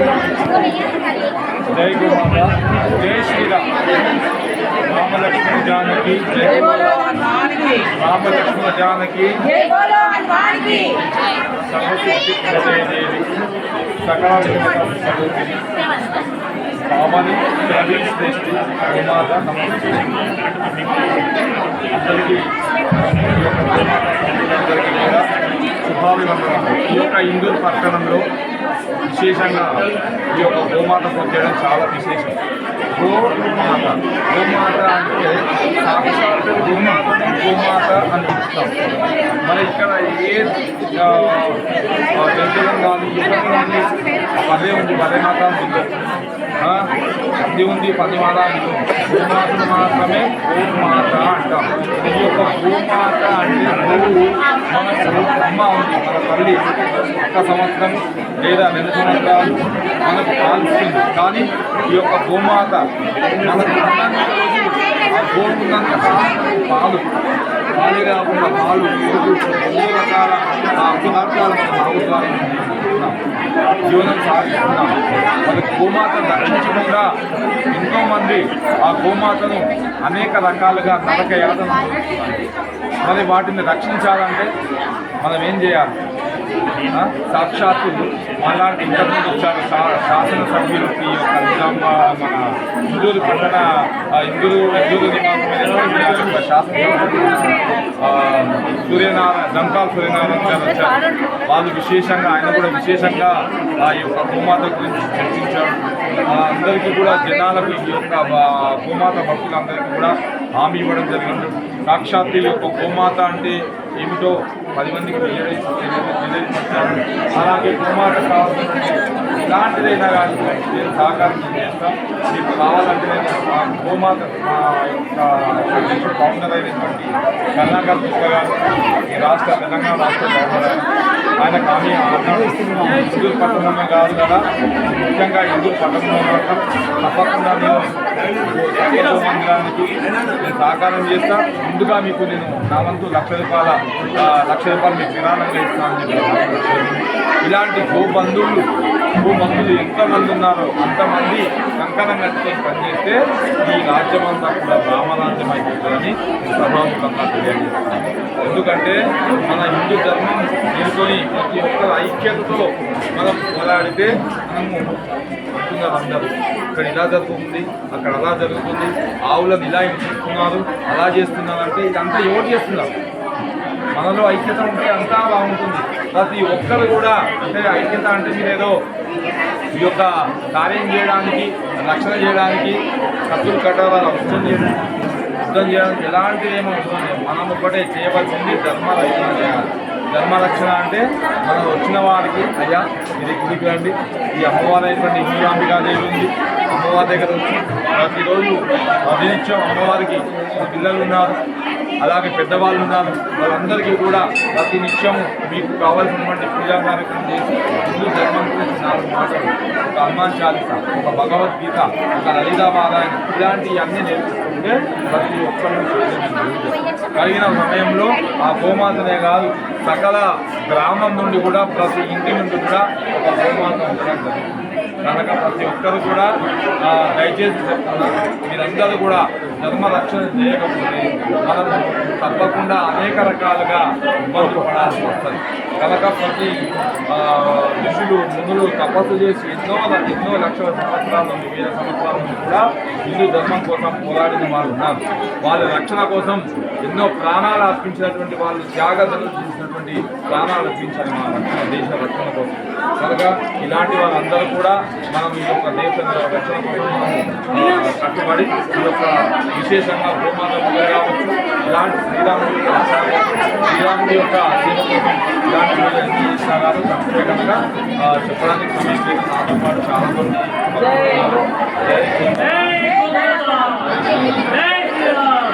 जय गोमाता, जय श्री राम। राम लक्ष्मण जानकी जय बोलो हनुमान की। राम लक्ष्मण जानकी जय बोलो हनुमान की। सर्वसिद्धि प्रदे देवी सकल स्वरूपिणी पावनी प्रवीण श्रेष्ठी गोमाता नमस्ते। అందరికీ కూడా శుభాభివందనాలు। ఈ యొక్క ఇందూరు పట్టణంలో విశేషంగా ఈ యొక్క గోమాత పూజ చేయడం చాలా విశేషం। గోమాత అంటే సాక్షాత్ గోమాత అని పిలుస్తాం। మన ఇక్కడ ఏ జంతువులం కానీ యుగం కానీ పదే ఉంది, పదే మాత ఉంది, అది ఉంది, పది మాత ఉంది। గోమాతను మాత్రమే గోమాత అంటాం। ఈ యొక్క గోమాత అంటే గోవు మనకు అమ్మ ఉంది, మన తల్లి। ఒక్క సంవత్సరం లేదా 2 సంవత్సరాలు మనకు పాలిస్తుంది, కానీ ఈ యొక్క గోమాత మనకు ఆ గోవున్నంత పాలు పాలే కాకుండా పాలు ఎన్ని రకాల పదార్థాలు మన ఆవు ద్వారా జీవనం సాగిస్తున్నాం। మనకు గోమాత దర్శించకుండా ఎంతోమంది ఆ గోమాతను అనేక రకాలుగా నరక యాతన మరి వాటిని రక్షించాలంటే మనం ఏం చేయాలి? సాక్షాత్తు అలాంటి ఇంతకుముందు వచ్చారు శాసనసభ్యులు ఈ యొక్క నిజామాబాద్ మన ఇందూరు పట్టణ ఇందూరు నివాసం శాసనసభ్యులు దంకాల సూర్యనారాయణ గారు వచ్చారు। వాళ్ళు విశేషంగా ఆయన కూడా విశేషంగా ఆ యొక్క గోమాత గురించి చర్చించారు। అందరికీ కూడా జనాలకు ఈ యొక్క గోమాత భక్తులందరికీ కూడా హామీ ఇవ్వడం జరిగింది। సాక్షాత్తు ఈ యొక్క గోమాత అంటే ఏమిటో 10 మందికి తెలియజేస్తారు। అలాగే గోమాత కావాల్సిన ఇలాంటిదైనా కానీ నేను సహకారం చేస్తాం। మీకు కావాలంటే నేను గోమాత మా యొక్క ఫౌండర్ అయినటువంటి కరుణాకర్ కృష్ణ గారు, ఈ తెలంగాణ రాష్ట్ర గవర్నర్, ఆయన హామీ ఇందూరు పట్టణమే కాదు కదా, ముఖ్యంగా ఇందూరు పట్టణంలో మాత్రం తప్పకుండా నేను మందిరానికి నేను సహకారం చేస్తా। ముందుగా మీకు నేను నా వంతు ₹1,00,000 మీకు విరాళంగా ఇస్తానని చెప్పి ఇలాంటి గోబంధువులు ఎంతమంది ఉన్నారో అంతమంది కంకణం కట్టుకొని పనిచేస్తే ఈ రాజ్యమంతా కూడా రామరాజ్యం అయిపోతుందని సభాముఖంగా తెలియజేస్తాను। ఎందుకంటే మన హిందూ ధర్మం నిలుకొని ప్రతి ఒక్కరు ఐక్యతతో మనం పోరాడితే మనము అంటున్నారు అందరూ ఇక్కడ ఇలా జరుగుతుంది, అక్కడ అలా జరుగుతుంది, ఆవులను ఇలా చేస్తున్నారు, అలా చేస్తున్నారు అంటే ఇదంతా ఎవరు చేస్తున్నారు? మనలో ఐక్యత ఉంటే అంతా బాగుంటుంది। ప్రతి ఒక్కరు కూడా అంటే ఐక్యత అంటే మీరేదో ఈ యొక్క కార్యం చేయడానికి రక్షణ చేయడానికి కత్తులు కట్టాలి అవసరం లేదు, యుద్ధం చేయడానికి ఎలాంటిది ఏమో అవసరం లేదు। మనం ఒక్కటే చేయవలసింది ధర్మరక్షణ చేయాలి। ధర్మరక్షణ అంటే మనం వచ్చిన వారికి అయ్యా ఇది గుడికి రండి, ఈ అమ్మవారు అయినటువంటి హిందూరాంబికాదేవి ఉంది, అమ్మవారి దగ్గర వచ్చి ప్రతిరోజు ప్రతినిత్యం అమ్మవారికి పిల్లలు ఉన్నారు, అలాగే పెద్దవాళ్ళు ఉన్నారు, వాళ్ళందరికీ కూడా ప్రతినిత్యము మీకు కావాల్సినటువంటి పూజా కార్యక్రమం చేసి హిందూ ధర్మం గురించి 4 మాటలు, ఒక హనుమాన్ చాలీసా, ఒక భగవద్గీత, ఒక లలితా పారాయణ ఇలాంటివన్నీ నేర్చుకుంటే ప్రతి ఒక్కరు కలిగిన సమయంలో ఆ గోమాతనే కాదు సకల గ్రామం నుండి కూడా ప్రతి ఇంటి నుండి కూడా ఒక గోమాత ఉండడం జరుగుతుంది। కనుక ప్రతి ఒక్కరు కూడా దయచేసి చెప్తున్నారు, మీరందరూ కూడా ధర్మ రక్షణ చేయకపోతే మనం తప్పకుండా అనేక రకాలుగా ఇబ్బందులు పడాల్సి వస్తుంది। కనుక ప్రతి ఋషులు మునులు తపస్సు చేసి ఎన్నో లక్షల సంవత్సరాల నుండి 1000 సంవత్సరాల నుండి కూడా హిందూ ధర్మం కోసం పోరాడిన వాళ్ళు ఉన్నారు। వాళ్ళ రక్షణ కోసం ఎన్నో ప్రాణాలు అర్పించినటువంటి వాళ్ళు, త్యాగతలు చేసినటువంటి ప్రాణాలు అర్పించాలి మన రక్షణ, దేశ రక్షణ కోసం। కనుక ఇలాంటి వాళ్ళందరూ కూడా మనం ఈ యొక్క దేశ రక్షణ కోసం కట్టుబడి ఈ యొక్క విశేషంగా గోమాత పూజ కావచ్చు, ఇలాంటి శ్రీరాముడి యొక్క సేవ కోసం ఇలాంటి పూజలు ఎన్ని చేసినా కాదు తక్కువే కనుక చెప్పడానికి సమయం లేదు। నాతో పాటు చాలా మంది